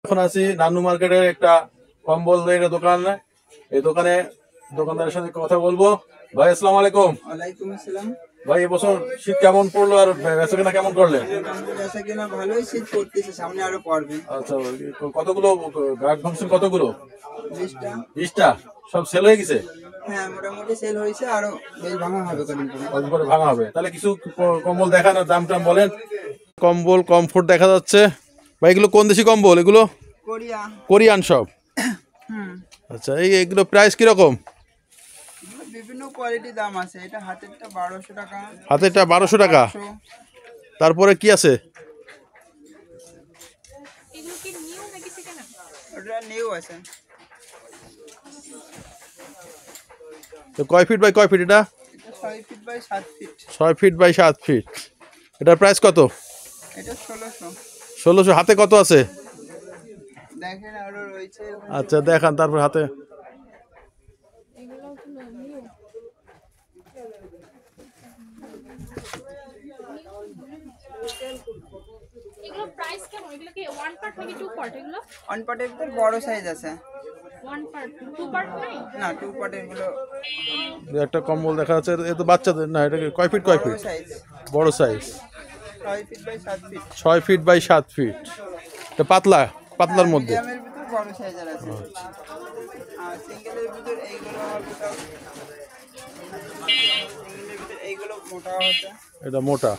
এখন আছি নান্নু মার্কেটের একটা কম্বলের দোকানে। এই দোকানে দোকানদারের সাথে কথা বলবো। ভাই আসসালামু আলাইকুম। ওয়ালাইকুম আসসালাম। ভাই এবছর শীত কেমন পড়লো আর বেচাকেনা কেমন করলেন? বেচাকেনা ভালোই, শীত পড়তেছে, সামনে আরো পড়বে। আচ্ছা, কতগুলো গার্ড ভাঙছেন? কতগুলো? 20টা। 20টা সব সেল হয়ে গেছে? হ্যাঁ, মোটামুটি সেল হয়েছে, আরো বেশ ভাঙা হবে কদিন পরে। কদিন পরে ভাঙা হবে। তাহলে কিছু কম্বল দেখান, দাম টাম বলেন। কম্বল কমফোর্ট দেখা যাচ্ছে। ভাই এগুলো কোন দেশি কম্বল? এগুলো কোরিয়া। কোরিয়ান সব? আচ্ছা, এইগুলো প্রাইস কিরকম? বিভিন্ন কোয়ালিটি দাম আছে। এটা হাতেরটা 1200 টাকা। হাতেরটা 1200 টাকা। তারপরে কি আছে? ওটা নিউ আছে। তো কয় ফিট বাই কয় ফিট এটা? 6 feet by 7 feet. 6 feet by 7 feet. এটার প্রাইস কত? এটা 1600। 1600। হাতে কত আছে? দেখেন আরো রয়েছে। আচ্ছা দেখান, তারপর হাতে। এগুলো প্রাইস কেমন? এগুলো কি ওয়ান পার্ট নাকি টু পার্ট? এগুলো ওয়ান পার্টের ভিতর বড় সাইজ আছে। ওয়ান পার্ট, টু পার্ট নাই? না, টু পার্টের গুলো একটা কম্বল দেখা যাচ্ছে। এ তো বাচ্চাদের না। এটা কয় ফিট কয় ফিট? সাইজ। বড় size. 6 feet by 7 feet. 6 feet by 7 feet. এটা পাতলা, পাতলার মধ্যে। মিডিয়ামের ভিতর বড় সাইজের আছে। আর সিঙ্গেলের ভিতর এইগুলো হবে সব। সিঙ্গেলের ভিতর এইগুলো মোটা হচ্ছে। এটা মোটা।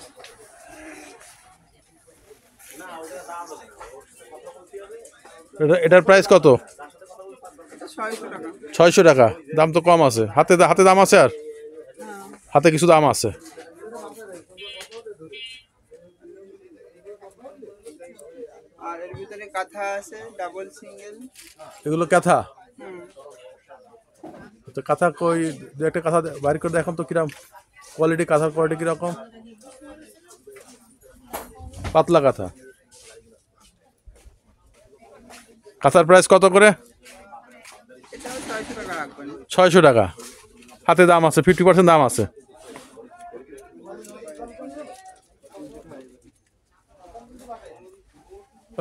এটার প্রাইস কত? এটা 600 টাকা। 600 টাকা। দাম তো কম আছে। হাতে হাতে দাম আছে? আর হাতে কিছু দাম আছে? আর এর ভিতরে কাঁথা আছে, ডাবল সিঙ্গেল। এগুলো কাঁথা? তো কাঁথা কই, দু একটা কাঁথা বাইর করে দেখুন তো কিরকম কোয়ালিটি, কাঁথার কোয়ালিটি কিরকম? পাতলা কাঁথা। কাঁথার প্রাইস কত করে? এটাও 600 টাকা রাখবেন। 600 টাকা। হাতে দাম আছে, 50% দাম আছে।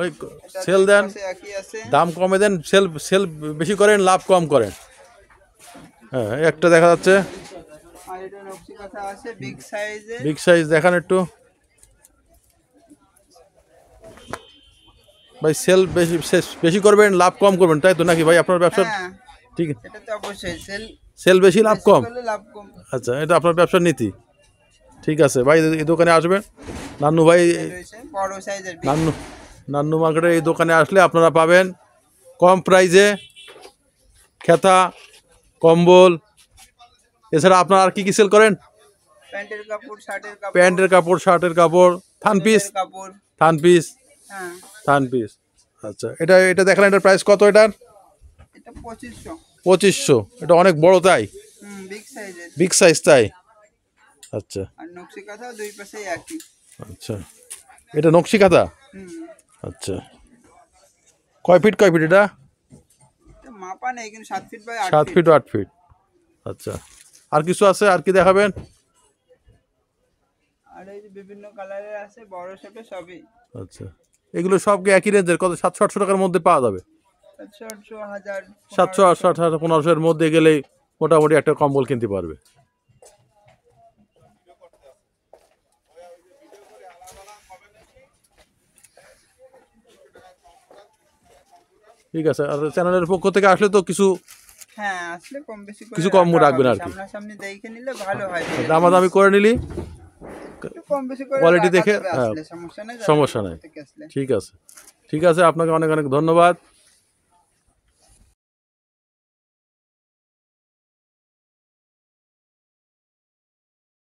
ওই সেল দেন, একই আছে। দাম কমে দেন, সেল সেল বেশি করেন, লাভ কম করেন। হ্যাঁ, একটা দেখা যাচ্ছে। আর এটা নকশি কাঁথা আছে বিগ সাইজে। বিগ সাইজ দেখান একটু। ভাই সেল বেশি বেশি করবেন, লাভ কম করবেন, তাই তো নাকি ভাই আপনার ব্যবসা? হ্যাঁ, ঠিক। এটা তো অবশ্যই সেল বেশি, লাভ কম। লাভ কম। আচ্ছা, এটা আপনার ব্যবসার নীতি। ঠিক আছে ভাই, এই দোকানে আসবেন। নান্নু ভাই, রয়েছে বড় সাইজের। নান্নু মার্কেটের এই দোকানে আসলে আপনারা পাবেন কম প্রাইজে খেতা, কম্বল। এছাড়া আপনারা আর কি কি সেল করেন? প্যান্টের কাপড়, শার্টের কাপড়। প্যান্টের কাপড়, শার্টের কাপড়, থান পিস। কাপড়। থান পিস। হ্যাঁ, থান পিস। আচ্ছা, এটা এটা দেখলেন, এটার প্রাইস কত? এটার এটা 2500। 2500। এটা অনেক বড় তাই? বিগ সাইজের। বিগ সাইজ তাই? আচ্ছা আর নকশি কাঁথাও দুই পাশেই একই। আচ্ছা, এটা নকশি কাঁথা? আচ্ছা, কয় ফিট কয় ফিট এটা? এটা মাপা নেই, কিন্তু 7 feet by 8 7 feet. Feet 8 feet. আচ্ছা, আর কিছু আছে? আর কি দেখাবেন? আর এই যে বিভিন্ন কালারের আছে, বড় ছোট সবই। আচ্ছা, এগুলো সব কি একই রেঞ্জের? কত? 700-800 টাকার মধ্যে পাওয়া যাবে? 700, 800, 1000। 700, 800, 1800, 1500 এর মধ্যে গেলেই মোটামুটি একটা কম্বল কিনতে পারবে। ঠিক আছে। আর চ্যানেলের পক্ষ থেকে আসলে তো কিছু হ্যাঁ, আসলে কম বেশি করে কিছু কম রাখা রাখবেন হবে। আর কি। সামনাসামনি দেখে নিলে ভালো হয়। দামাদামি করে নিলি, একটু কম বেশি করে কোয়ালিটি রাখা দেখে। যাবে হ্যাঁ, আসলে, সমস্যা নেই। সমস্যা নাই। থেকে আসলে। ঠিক আছে, ঠিক আছে। আপনাকে অনেক অনেক ধন্যবাদ।